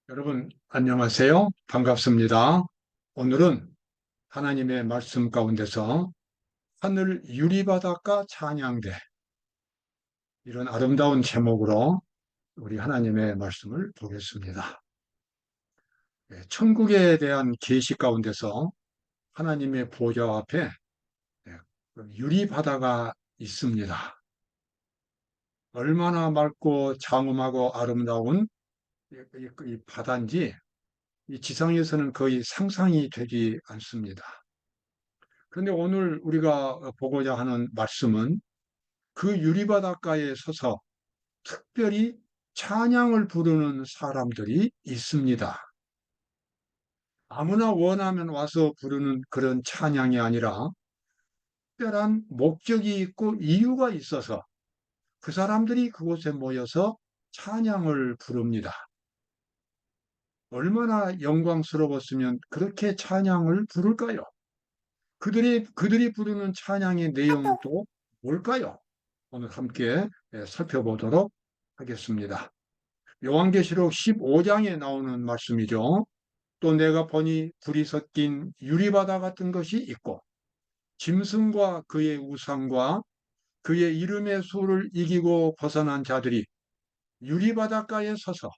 여러분, 안녕하세요. 반갑습니다. 오늘은 하나님의 말씀 가운데서 하늘 유리바닷가 찬양대, 이런 아름다운 제목으로 우리 하나님의 말씀을 보겠습니다. 천국에 대한 계시 가운데서 하나님의 보좌 앞에 유리바다가 있습니다. 얼마나 맑고 장엄하고 아름다운 이 바다인지 이 지상에서는 거의 상상이 되지 않습니다. 그런데 오늘 우리가 보고자 하는 말씀은 그 유리바닷가에 서서 특별히 찬양을 부르는 사람들이 있습니다. 아무나 원하면 와서 부르는 그런 찬양이 아니라 특별한 목적이 있고 이유가 있어서 그 사람들이 그곳에 모여서 찬양을 부릅니다. 얼마나 영광스러웠으면 그렇게 찬양을 부를까요? 그들이 부르는 찬양의 내용은 또 뭘까요? 오늘 함께 살펴보도록 하겠습니다. 요한계시록 15장에 나오는 말씀이죠. 또 내가 보니 불이 섞인 유리바다 같은 것이 있고 짐승과 그의 우상과 그의 이름의 수를 이기고 벗어난 자들이 유리바닷가에 서서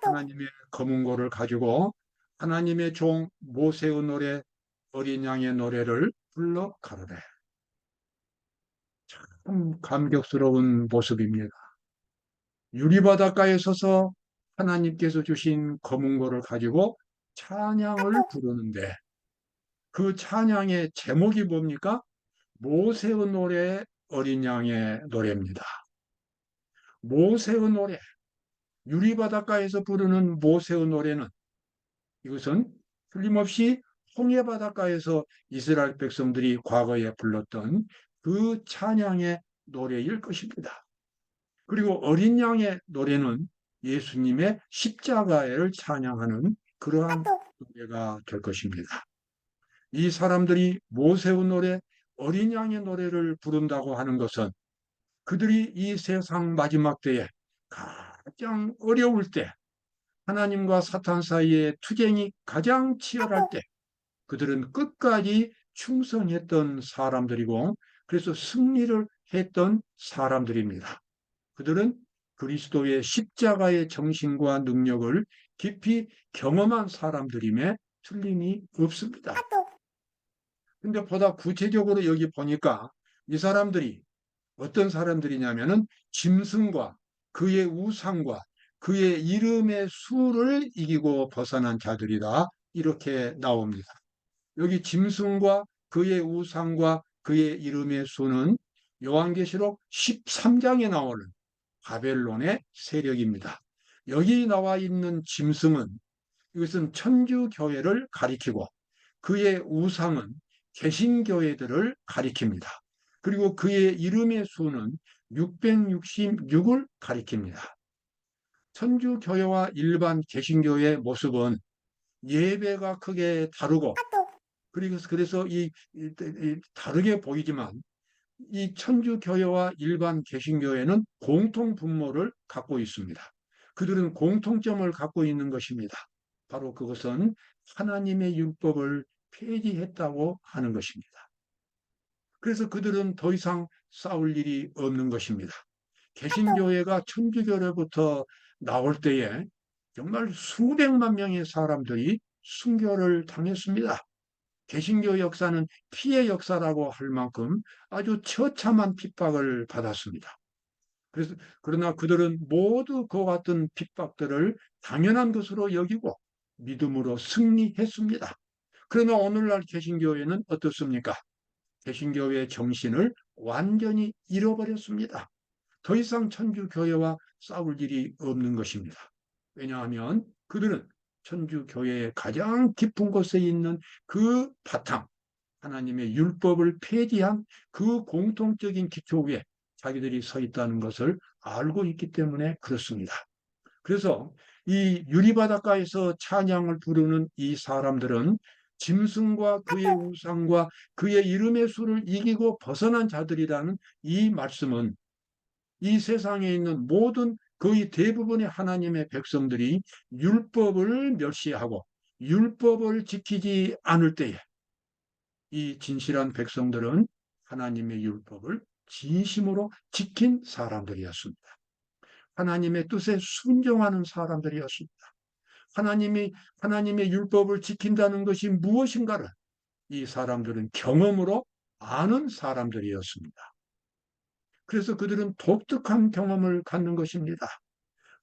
하나님의 검은고를 가지고 하나님의 종 모세의 노래, 어린 양의 노래를 불러 가로되. 참 감격스러운 모습입니다. 유리바닷가에 서서 하나님께서 주신 검은고를 가지고 찬양을 부르는데 그 찬양의 제목이 뭡니까? 모세의 노래, 어린 양의 노래입니다. 모세의 노래, 유리바닷가에서 부르는 모세의 노래는 이것은 틀림없이 홍해바닷가에서 이스라엘 백성들이 과거에 불렀던 그 찬양의 노래일 것입니다. 그리고 어린 양의 노래는 예수님의 십자가를 찬양하는 그러한 노래가 될 것입니다. 이 사람들이 모세의 노래, 어린 양의 노래를 부른다고 하는 것은 그들이 이 세상 마지막 때에 가장 어려울 때, 하나님과 사탄 사이의 투쟁이 가장 치열할 때 그들은 끝까지 충성했던 사람들이고 그래서 승리를 했던 사람들입니다. 그들은 그리스도의 십자가의 정신과 능력을 깊이 경험한 사람들임에 틀림이 없습니다. 근데 보다 구체적으로 여기 보니까 이 사람들이 어떤 사람들이냐면은 짐승과 그의 우상과 그의 이름의 수를 이기고 벗어난 자들이다. 이렇게 나옵니다. 여기 짐승과 그의 우상과 그의 이름의 수는 요한계시록 13장에 나오는 바벨론의 세력입니다. 여기 나와 있는 짐승은 이것은 천주교회를 가리키고 그의 우상은 개신교회들을 가리킵니다. 그리고 그의 이름의 수는 666을 가리킵니다. 천주교회와 일반 개신교회의 모습은 예배가 크게 다르고 그래서 다르게 보이지만 이 천주교회와 일반 개신교회는 공통 분모를 갖고 있습니다. 그들은 공통점을 갖고 있는 것입니다. 바로 그것은 하나님의 율법을 폐지했다고 하는 것입니다. 그래서 그들은 더 이상 싸울 일이 없는 것입니다. 개신교회가 천주교로부터 나올 때에 정말 수백만 명의 사람들이 순교를 당했습니다. 개신교 역사는 피해 역사라고 할 만큼 아주 처참한 핍박을 받았습니다. 그러나 그들은 모두 그와 같은 핍박들을 당연한 것으로 여기고 믿음으로 승리했습니다. 그러나 오늘날 개신교회는 어떻습니까? 개신교회의 정신을 완전히 잃어버렸습니다. 더 이상 천주교회와 싸울 일이 없는 것입니다. 왜냐하면 그들은 천주교회의 가장 깊은 곳에 있는 그 바탕, 하나님의 율법을 폐지한 그 공통적인 기초 위에 자기들이 서 있다는 것을 알고 있기 때문에 그렇습니다. 그래서 이 유리바닷가에서 찬양을 부르는 이 사람들은 짐승과 그의 우상과 그의 이름의 수를 이기고 벗어난 자들이라는 이 말씀은 이 세상에 있는 모든 거의 대부분의 하나님의 백성들이 율법을 멸시하고 율법을 지키지 않을 때에 이 진실한 백성들은 하나님의 율법을 진심으로 지킨 사람들이었습니다. 하나님의 뜻에 순종하는 사람들이었습니다. 하나님의 율법을 지킨다는 것이 무엇인가를 이 사람들은 경험으로 아는 사람들이었습니다. 그래서 그들은 독특한 경험을 갖는 것입니다.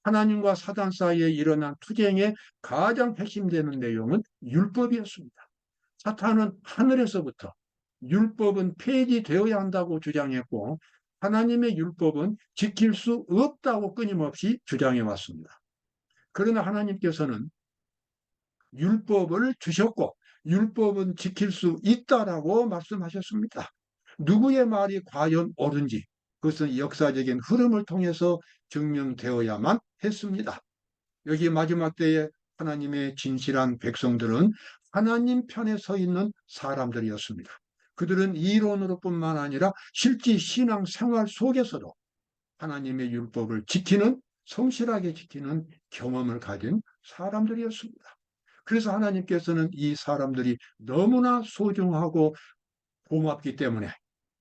하나님과 사단 사이에 일어난 투쟁의 가장 핵심되는 내용은 율법이었습니다. 사탄은 하늘에서부터 율법은 폐지되어야 한다고 주장했고 하나님의 율법은 지킬 수 없다고 끊임없이 주장해 왔습니다. 그러나 하나님께서는 율법을 주셨고 율법은 지킬 수 있다라고 말씀하셨습니다. 누구의 말이 과연 옳은지 그것은 역사적인 흐름을 통해서 증명되어야만 했습니다. 여기 마지막 때에 하나님의 진실한 백성들은 하나님 편에 서 있는 사람들이었습니다. 그들은 이론으로뿐만 아니라 실제 신앙 생활 속에서도 하나님의 율법을 지키는, 성실하게 지키는 경험을 가진 사람들이었습니다. 그래서 하나님께서는 이 사람들이 너무나 소중하고 고맙기 때문에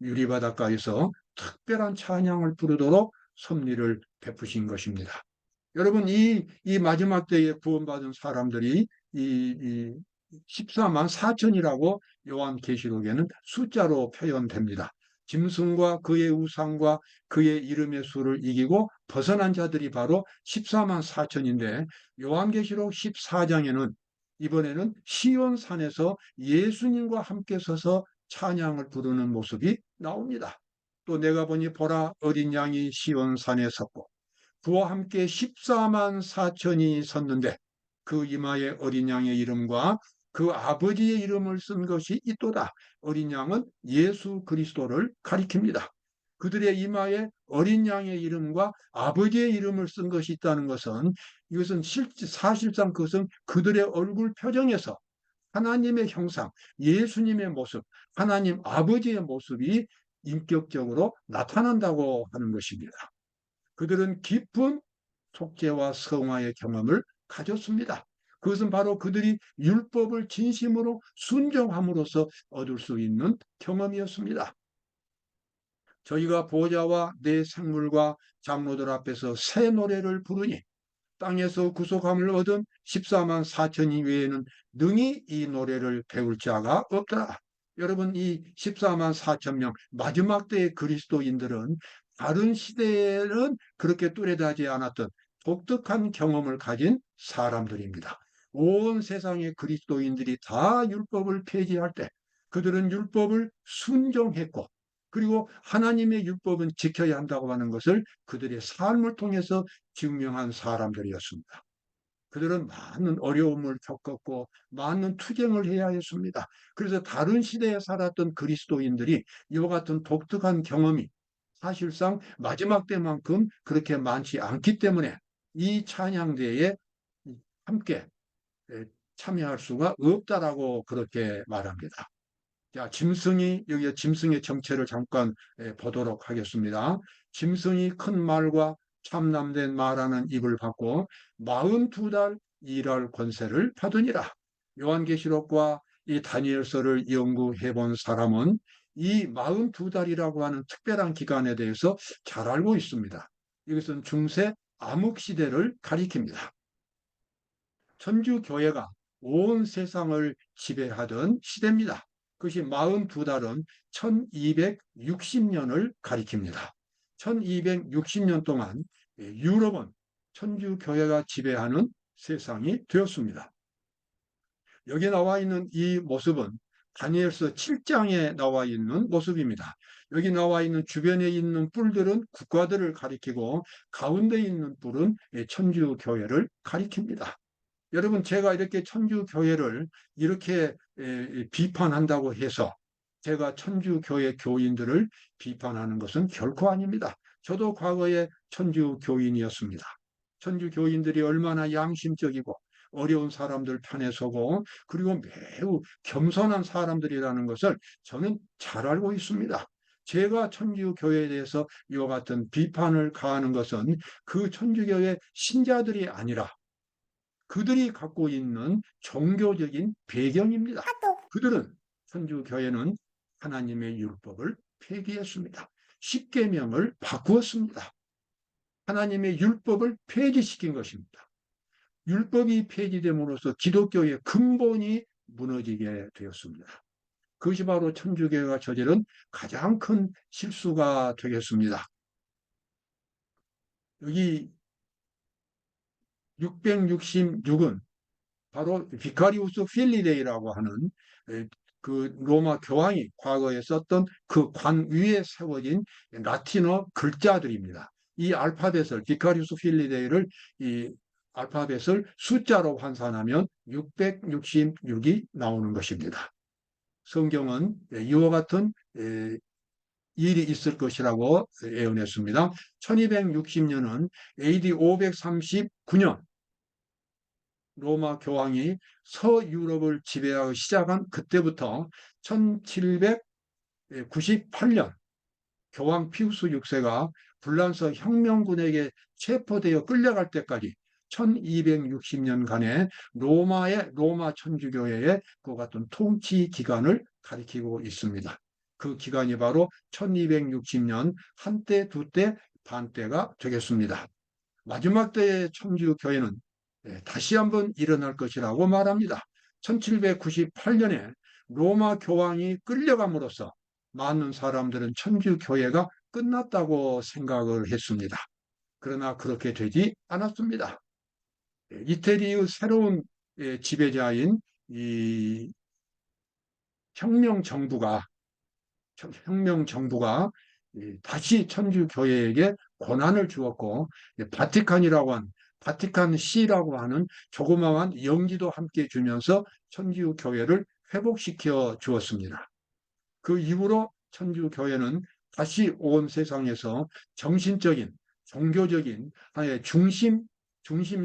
유리바닷가에서 특별한 찬양을 부르도록 섭리를 베푸신 것입니다. 여러분, 이 마지막 때에 구원받은 사람들이 이 14만 4천이라고 요한계시록에는 숫자로 표현됩니다. 짐승과 그의 우상과 그의 이름의 수를 이기고 벗어난 자들이 바로 14만 4천인데 요한계시록 14장에는 이번에는 시온산에서 예수님과 함께 서서 찬양을 부르는 모습이 나옵니다. 또 내가 보니 보라 어린 양이 시온산에 섰고 그와 함께 14만 4천이 섰는데 그 이마에 어린 양의 이름과 그 아버지의 이름을 쓴 것이 있도다. 어린 양은 예수 그리스도를 가리킵니다. 그들의 이마에 어린 양의 이름과 아버지의 이름을 쓴 것이 있다는 것은 이것은 사실상 그것은 그들의 얼굴 표정에서 하나님의 형상, 예수님의 모습, 하나님 아버지의 모습이 인격적으로 나타난다고 하는 것입니다. 그들은 깊은 속죄와 성화의 경험을 가졌습니다. 그것은 바로 그들이 율법을 진심으로 순종함으로써 얻을 수 있는 경험이었습니다. 저희가 보좌와 내 생물과 장로들 앞에서 새 노래를 부르니 땅에서 구속함을 얻은 14만 4천이 외에는 능히 이 노래를 배울 자가 없더라. 여러분, 이 14만 4천 명 마지막 때의 그리스도인들은 다른 시대에는 그렇게 뚜렷하지 않았던 독특한 경험을 가진 사람들입니다. 온 세상의 그리스도인들이 다 율법을 폐지할 때 그들은 율법을 순종했고 그리고 하나님의 율법은 지켜야 한다고 하는 것을 그들의 삶을 통해서 증명한 사람들이었습니다. 그들은 많은 어려움을 겪었고 많은 투쟁을 해야 했습니다. 그래서 다른 시대에 살았던 그리스도인들이 이와 같은 독특한 경험이 사실상 마지막 때만큼 그렇게 많지 않기 때문에 이 찬양대에 함께 참여할 수가 없다라고 그렇게 말합니다. 자, 여기 짐승의 정체를 잠깐 보도록 하겠습니다. 짐승이 큰 말과 참남된 말하는 입을 받고 42달 일할 권세를 받으니라. 요한계시록과 이 다니엘서를 연구해 본 사람은 이 42달이라고 하는 특별한 기간에 대해서 잘 알고 있습니다. 이것은 중세 암흑시대를 가리킵니다. 천주교회가 온 세상을 지배하던 시대입니다. 그것이 42달은 1260년을 가리킵니다. 1260년 동안 유럽은 천주교회가 지배하는 세상이 되었습니다. 여기 나와 있는 이 모습은 다니엘서 7장에 나와 있는 모습입니다. 여기 나와 있는 주변에 있는 뿔들은 국가들을 가리키고 가운데 있는 뿔은 천주교회를 가리킵니다. 여러분, 제가 이렇게 천주교회를 이렇게 비판한다고 해서 제가 천주교회 교인들을 비판하는 것은 결코 아닙니다. 저도 과거에 천주교인이었습니다. 천주교인들이 얼마나 양심적이고 어려운 사람들 편에 서고 그리고 매우 겸손한 사람들이라는 것을 저는 잘 알고 있습니다. 제가 천주교회에 대해서 이와 같은 비판을 가하는 것은 그 천주교회 신자들이 아니라 그들이 갖고 있는 종교적인 배경입니다. 그들은 천주교회는 하나님의 율법을 폐기했습니다. 십계명을 바꾸었습니다. 하나님의 율법을 폐지시킨 것입니다. 율법이 폐지됨으로써 기독교의 근본이 무너지게 되었습니다. 그것이 바로 천주교회가 저지른 가장 큰 실수가 되겠습니다. 여기 666은 바로 비카리우스 필리데이라고 하는 그 로마 교황이 과거에 썼던 그 관 위에 세워진 라틴어 글자들입니다. 이 알파벳을 비카리우스 필리데이를 이 알파벳을 숫자로 환산하면 666이 나오는 것입니다. 성경은 이와 같은 일이 있을 것이라고 예언했습니다. 1260년은 AD 539년 로마 교황이 서유럽을 지배하기 시작한 그때부터 1798년 교황 피우스 6세가 불란서 혁명군에게 체포되어 끌려갈 때까지 1260년간의 로마 천주교회의 그 같은 통치 기간을 가리키고 있습니다. 그 기간이 바로 1260년 한때, 두때, 반때가 되겠습니다. 마지막 때의 천주교회는 다시 한번 일어날 것이라고 말합니다. 1798년에 로마 교황이 끌려감으로써 많은 사람들은 천주교회가 끝났다고 생각을 했습니다. 그러나 그렇게 되지 않았습니다. 이태리의 새로운 지배자인 이 혁명정부가 다시 천주교회에게 권한을 주었고 바티칸시라고 하는 조그마한 영지도 함께 주면서 천주교회를 회복시켜 주었습니다. 그 이후로 천주교회는 다시 온 세상에서 정신적인, 종교적인 하나의 중심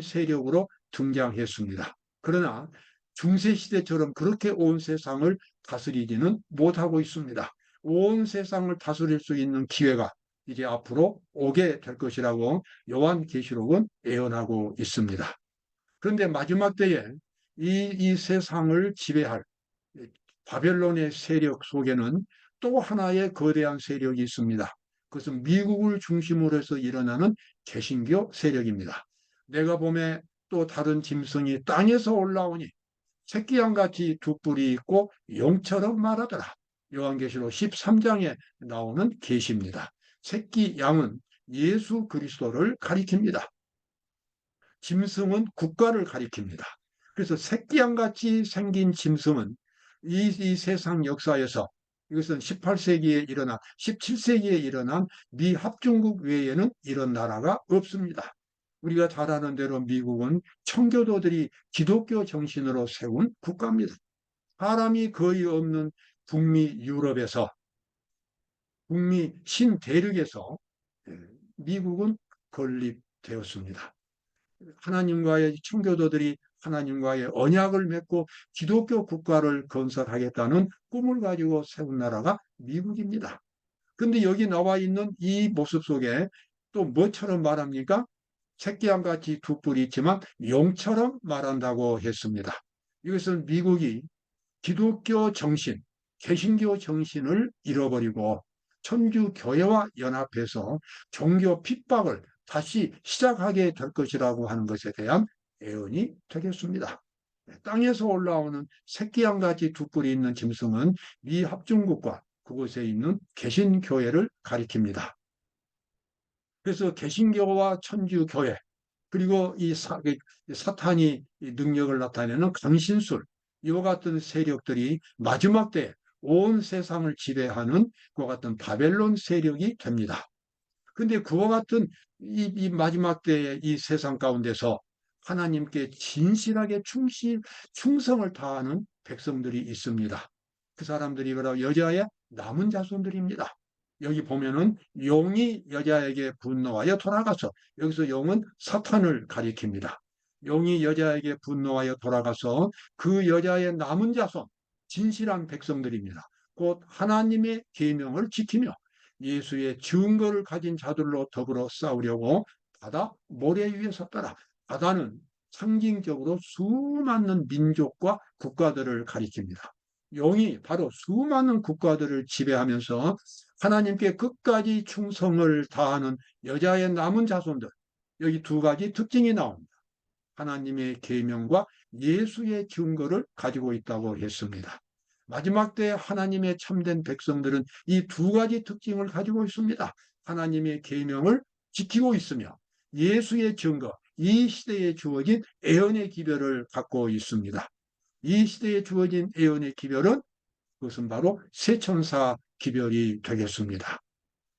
세력으로 등장했습니다. 그러나 중세시대처럼 그렇게 온 세상을 다스리지는 못하고 있습니다. 온 세상을 다스릴 수 있는 기회가 이제 앞으로 오게 될 것이라고 요한계시록은 예언하고 있습니다. 그런데 마지막 때에 이 세상을 지배할 바벨론의 세력 속에는 또 하나의 거대한 세력이 있습니다. 그것은 미국을 중심으로 해서 일어나는 개신교 세력입니다. 내가 봄에 또 다른 짐승이 땅에서 올라오니 새끼양같이 두 뿔이 있고 용처럼 말하더라. 요한계시록 13장에 나오는 계시입니다. 새끼 양은 예수 그리스도를 가리킵니다. 짐승은 국가를 가리킵니다. 그래서 새끼양같이 생긴 짐승은 이 세상 역사에서 이것은 18세기에 일어난 17세기에 일어난 미 합중국 외에는 이런 나라가 없습니다. 우리가 잘 아는 대로 미국은 청교도들이 기독교 정신으로 세운 국가입니다. 사람이 거의 없는 북미 유럽에서 북미 신대륙에서 미국은 건립되었습니다. 하나님과의 청교도들이 하나님과의 언약을 맺고 기독교 국가를 건설하겠다는 꿈을 가지고 세운 나라가 미국입니다. 그런데 여기 나와 있는 이 모습 속에 또 뭐처럼 말합니까? 새끼양같이 두 뿔이 있지만 용처럼 말한다고 했습니다. 이것은 미국이 기독교 정신, 개신교 정신을 잃어버리고 천주교회와 연합해서 종교 핍박을 다시 시작하게 될 것이라고 하는 것에 대한 예언이 되겠습니다. 땅에서 올라오는 새끼양같이 두 뿔이 있는 짐승은 미 합중국과 그곳에 있는 개신교회를 가리킵니다. 그래서 개신교와 천주교회 그리고 이 사탄이 능력을 나타내는 강신술 이와 같은 세력들이 마지막 때 온 세상을 지배하는 그와 같은 바벨론 세력이 됩니다. 그런데 그와 같은 이 마지막 때의 이 세상 가운데서 하나님께 진실하게 충성을 다하는 백성들이 있습니다. 그 사람들이 바로 여자의 남은 자손들입니다. 여기 보면은 용이 여자에게 분노하여 돌아가서 여기서 용은 사탄을 가리킵니다. 용이 여자에게 분노하여 돌아가서 그 여자의 남은 자손 진실한 백성들입니다. 곧 하나님의 계명을 지키며 예수의 증거를 가진 자들로 더불어 싸우려고 바다 모래 위에 섰더라. 바다는 상징적으로 수많은 민족과 국가들을 가리킵니다. 용이 바로 수많은 국가들을 지배하면서 하나님께 끝까지 충성을 다하는 여자의 남은 자손들, 여기 두 가지 특징이 나옵니다. 하나님의 계명과 예수의 증거를 가지고 있다고 했습니다. 마지막 때 하나님의 참된 백성들은 이 두 가지 특징을 가지고 있습니다. 하나님의 계명을 지키고 있으며 예수의 증거, 이 시대에 주어진 애언의 기별을 갖고 있습니다. 이 시대에 주어진 애언의 기별은 그것은 바로 세천사 기별이 되겠습니다.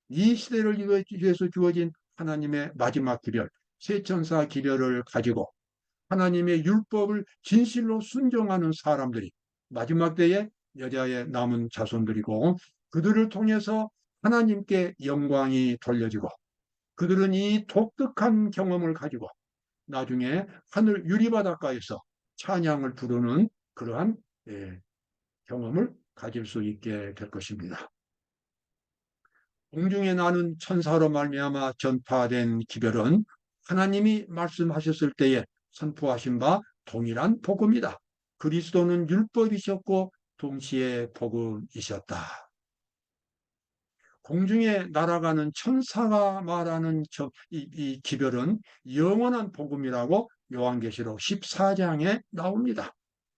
이 시대를 위해서 주어진 하나님의 마지막 기별, 세천사 기별을 가지고 하나님의 율법을 진실로 순종하는 사람들이 마지막 때에 여자의 남은 자손들이고, 그들을 통해서 하나님께 영광이 돌려지고, 그들은 이 독특한 경험을 가지고 나중에 하늘 유리바닷가에서 찬양을 부르는 그러한 경험을 가질 수 있게 될 것입니다. 공중에 나는 천사로 말미암아 전파된 기별은 하나님이 말씀하셨을 때에 선포하신 바 동일한 복음이다. 그리스도는 율법이셨고 동시에 복음이셨다. 공중에 날아가는 천사가 말하는 이 기별은 영원한 복음이라고 요한계시록 14장에 나옵니다.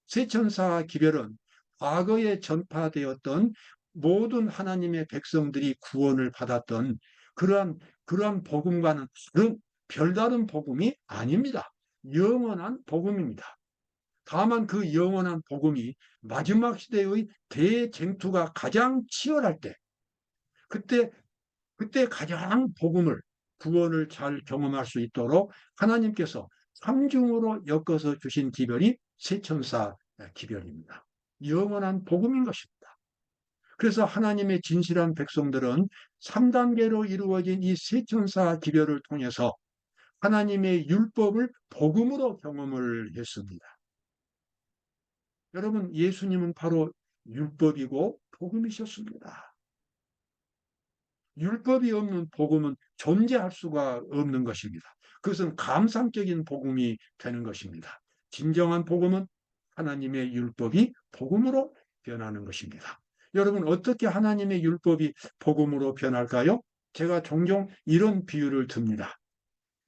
세천사 기별은 과거에 전파되었던 모든 하나님의 백성들이 구원을 받았던 그러한 복음과는 다른 별다른 복음이 아닙니다. 영원한 복음입니다. 다만 그 영원한 복음이 마지막 시대의 대쟁투가 가장 치열할 때, 그때 가장 복음을, 구원을 잘 경험할 수 있도록 하나님께서 삼중으로 엮어서 주신 기별이 세천사 기별입니다. 영원한 복음인 것입니다. 그래서 하나님의 진실한 백성들은 3단계로 이루어진 이 세천사 기별을 통해서 하나님의 율법을 복음으로 경험을 했습니다. 여러분, 예수님은 바로 율법이고 복음이셨습니다. 율법이 없는 복음은 존재할 수가 없는 것입니다. 그것은 감상적인 복음이 되는 것입니다. 진정한 복음은 하나님의 율법이 복음으로 변하는 것입니다. 여러분, 어떻게 하나님의 율법이 복음으로 변할까요? 제가 종종 이런 비유를 듭니다.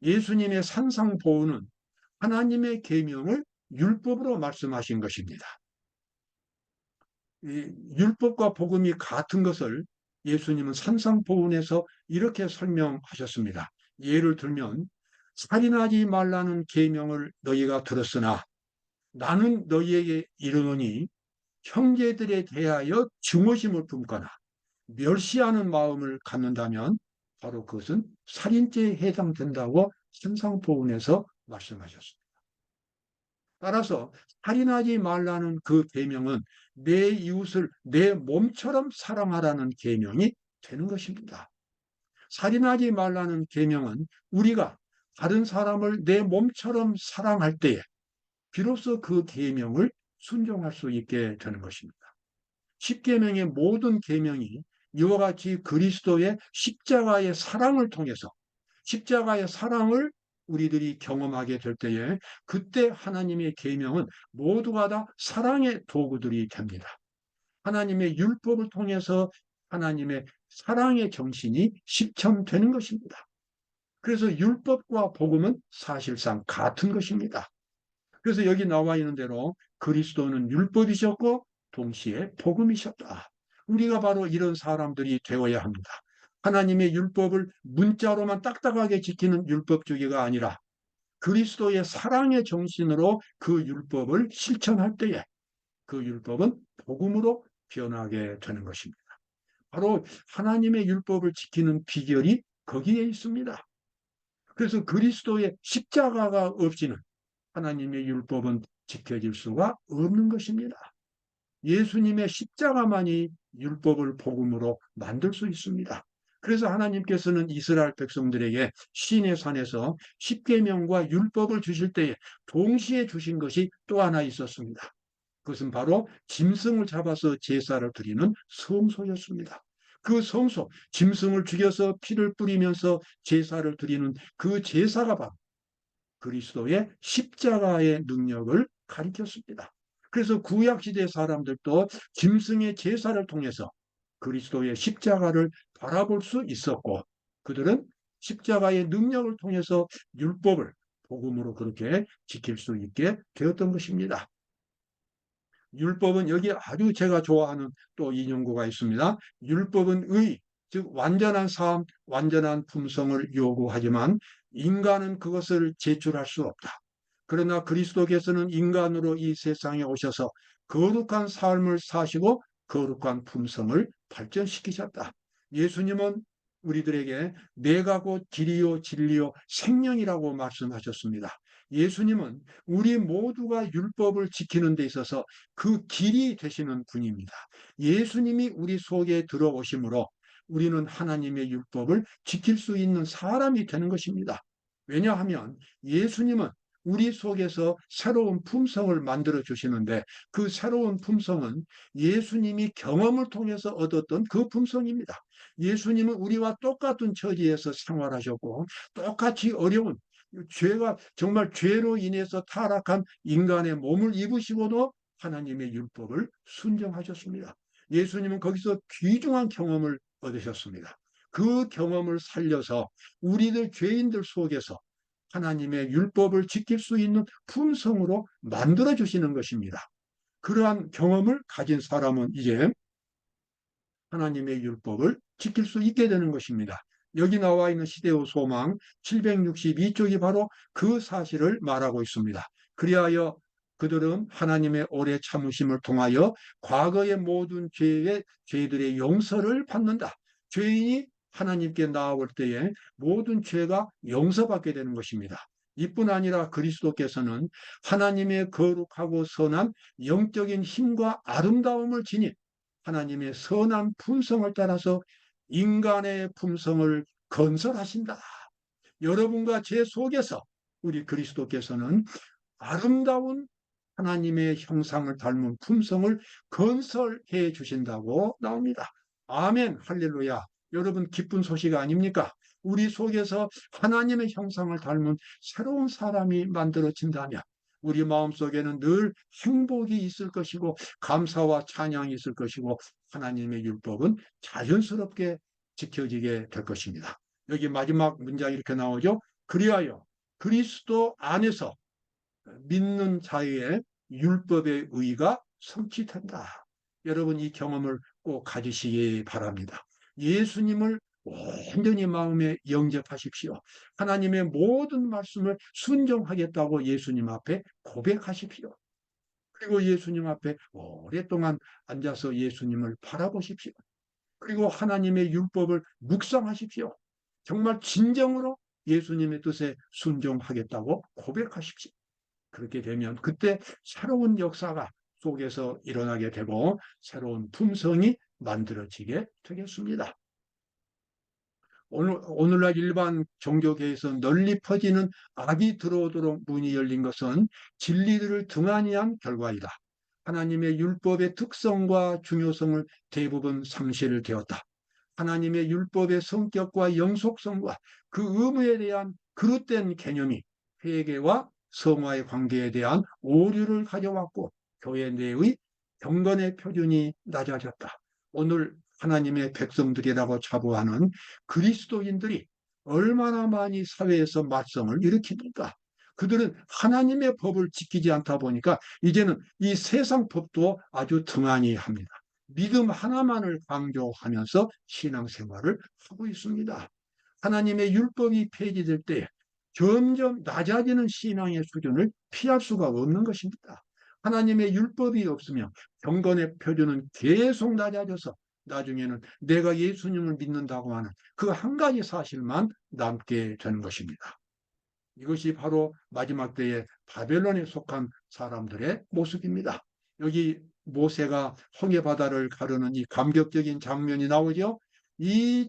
예수님의 산상보훈은 하나님의 계명을 율법으로 말씀하신 것입니다. 이 율법과 복음이 같은 것을 예수님은 산상보훈에서 이렇게 설명하셨습니다. 예를 들면 살인하지 말라는 계명을 너희가 들었으나 나는 너희에게 이르노니 형제들에 대하여 증오심을 품거나 멸시하는 마음을 갖는다면 바로 그것은 살인죄에 해당된다고 산상보훈에서 말씀하셨습니다. 따라서 살인하지 말라는 그 계명은 내 이웃을 내 몸처럼 사랑하라는 계명이 되는 것입니다. 살인하지 말라는 계명은 우리가 다른 사람을 내 몸처럼 사랑할 때에 비로소 그 계명을 순종할 수 있게 되는 것입니다. 십계명의 모든 계명이 이와 같이 그리스도의 십자가의 사랑을 통해서 십자가의 사랑을 우리들이 경험하게 될 때에 그때 하나님의 계명은 모두가 다 사랑의 도구들이 됩니다. 하나님의 율법을 통해서 하나님의 사랑의 정신이 실천되는 것입니다. 그래서 율법과 복음은 사실상 같은 것입니다. 그래서 여기 나와 있는 대로 그리스도는 율법이셨고 동시에 복음이셨다. 우리가 바로 이런 사람들이 되어야 합니다. 하나님의 율법을 문자로만 딱딱하게 지키는 율법주의가 아니라 그리스도의 사랑의 정신으로 그 율법을 실천할 때에 그 율법은 복음으로 변하게 되는 것입니다. 바로 하나님의 율법을 지키는 비결이 거기에 있습니다. 그래서 그리스도의 십자가가 없이는 하나님의 율법은 지켜질 수가 없는 것입니다. 예수님의 십자가만이 율법을 복음으로 만들 수 있습니다. 그래서 하나님께서는 이스라엘 백성들에게 시내 산에서 십계명과 율법을 주실 때에 동시에 주신 것이 또 하나 있었습니다. 그것은 바로 짐승을 잡아서 제사를 드리는 성소였습니다. 그 성소, 짐승을 죽여서 피를 뿌리면서 제사를 드리는 그 제사가 바로 그리스도의 십자가의 능력을 가리켰습니다. 그래서 구약시대 사람들도 짐승의 제사를 통해서 그리스도의 십자가를 바라볼 수 있었고, 그들은 십자가의 능력을 통해서 율법을 복음으로 그렇게 지킬 수 있게 되었던 것입니다. 율법은 여기 아주 제가 좋아하는 또 인용구가 있습니다. 율법은 의, 즉 완전한 삶, 완전한 품성을 요구하지만 인간은 그것을 제출할 수 없다. 그러나 그리스도께서는 인간으로 이 세상에 오셔서 거룩한 삶을 사시고 거룩한 품성을 발전시키셨다. 예수님은 우리들에게 내가 곧 길이요 진리요 생명이라고 말씀하셨습니다. 예수님은 우리 모두가 율법을 지키는 데 있어서 그 길이 되시는 분입니다. 예수님이 우리 속에 들어오심으로 우리는 하나님의 율법을 지킬 수 있는 사람이 되는 것입니다. 왜냐하면 예수님은 우리 속에서 새로운 품성을 만들어 주시는데 그 새로운 품성은 예수님이 경험을 통해서 얻었던 그 품성입니다. 예수님은 우리와 똑같은 처지에서 생활하셨고 똑같이 어려운 죄가 정말 죄로 인해서 타락한 인간의 몸을 입으시고도 하나님의 율법을 순종하셨습니다. 예수님은 거기서 귀중한 경험을 얻으셨습니다. 그 경험을 살려서 우리들 죄인들 속에서 하나님의 율법을 지킬 수 있는 품성으로 만들어 주시는 것입니다. 그러한 경험을 가진 사람은 이제 하나님의 율법을 지킬 수 있게 되는 것입니다. 여기 나와 있는 시대의 소망 762쪽이 바로 그 사실을 말하고 있습니다. 그리하여 그들은 하나님의 오래 참으심을 통하여 과거의 모든 죄들의 용서를 받는다. 죄인이 하나님께 나아올 때에 모든 죄가 용서받게 되는 것입니다. 이뿐 아니라 그리스도께서는 하나님의 거룩하고 선한 영적인 힘과 아름다움을 지닌 하나님의 선한 품성을 따라서 인간의 품성을 건설하신다. 여러분과 제 속에서 우리 그리스도께서는 아름다운 하나님의 형상을 닮은 품성을 건설해 주신다고 나옵니다. 아멘, 할렐루야. 여러분 기쁜 소식 아닙니까? 우리 속에서 하나님의 형상을 닮은 새로운 사람이 만들어진다면 우리 마음속에는 늘 행복이 있을 것이고 감사와 찬양이 있을 것이고 하나님의 율법은 자연스럽게 지켜지게 될 것입니다. 여기 마지막 문장이 이렇게 나오죠. 그리하여 그리스도 안에서 믿는 자의 율법의 의가 성취된다. 여러분 이 경험을 꼭 가지시기 바랍니다. 예수님을 온전히 마음에 영접하십시오. 하나님의 모든 말씀을 순종하겠다고 예수님 앞에 고백하십시오. 그리고 예수님 앞에 오랫동안 앉아서 예수님을 바라보십시오. 그리고 하나님의 율법을 묵상하십시오. 정말 진정으로 예수님의 뜻에 순종하겠다고 고백하십시오. 그렇게 되면 그때 새로운 역사가 속에서 일어나게 되고 새로운 품성이 만들어지게 되겠습니다. 오늘날 일반 종교계에서 널리 퍼지는 악이 들어오도록 문이 열린 것은 진리들을 등한히한 결과이다. 하나님의 율법의 특성과 중요성을 대부분 상실되었다. 하나님의 율법의 성격과 영속성과 그 의무에 대한 그릇된 개념이 회개와 성화의 관계에 대한 오류를 가져왔고 교회 내의 경건의 표준이 낮아졌다. 오늘 하나님의 백성들이라고 자부하는 그리스도인들이 얼마나 많이 사회에서 말썽을 일으킵니까? 그들은 하나님의 법을 지키지 않다 보니까 이제는 이 세상 법도 아주 등한히 합니다. 믿음 하나만을 강조하면서 신앙생활을 하고 있습니다. 하나님의 율법이 폐지될 때 점점 낮아지는 신앙의 수준을 피할 수가 없는 것입니다. 하나님의 율법이 없으면 경건의 표준은 계속 낮아져서 나중에는 내가 예수님을 믿는다고 하는 그 한 가지 사실만 남게 되는 것입니다. 이것이 바로 마지막 때에 바벨론에 속한 사람들의 모습입니다. 여기 모세가 홍해 바다를 가르는 이 감격적인 장면이 나오죠. 이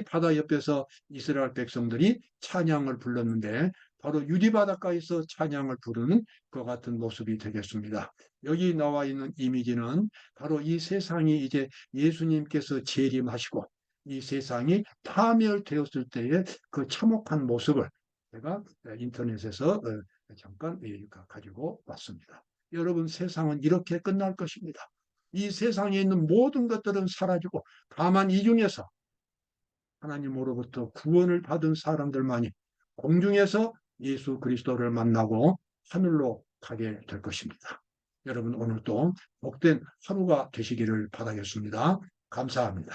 바다 옆에서 이스라엘 백성들이 찬양을 불렀는데 바로 유리 바닷가에서 찬양을 부르는 것 같은 모습이 되겠습니다. 여기 나와 있는 이미지는 바로 이 세상이 이제 예수님께서 재림하시고 이 세상이 파멸되었을 때의 그 참혹한 모습을 제가 인터넷에서 잠깐 가지고 왔습니다. 여러분, 세상은 이렇게 끝날 것입니다. 이 세상에 있는 모든 것들은 사라지고 다만 이 중에서 하나님으로부터 구원을 받은 사람들만이 공중에서 예수 그리스도를 만나고 하늘로 가게 될 것입니다. 여러분, 오늘도 복된 하루가 되시기를 바라겠습니다. 감사합니다.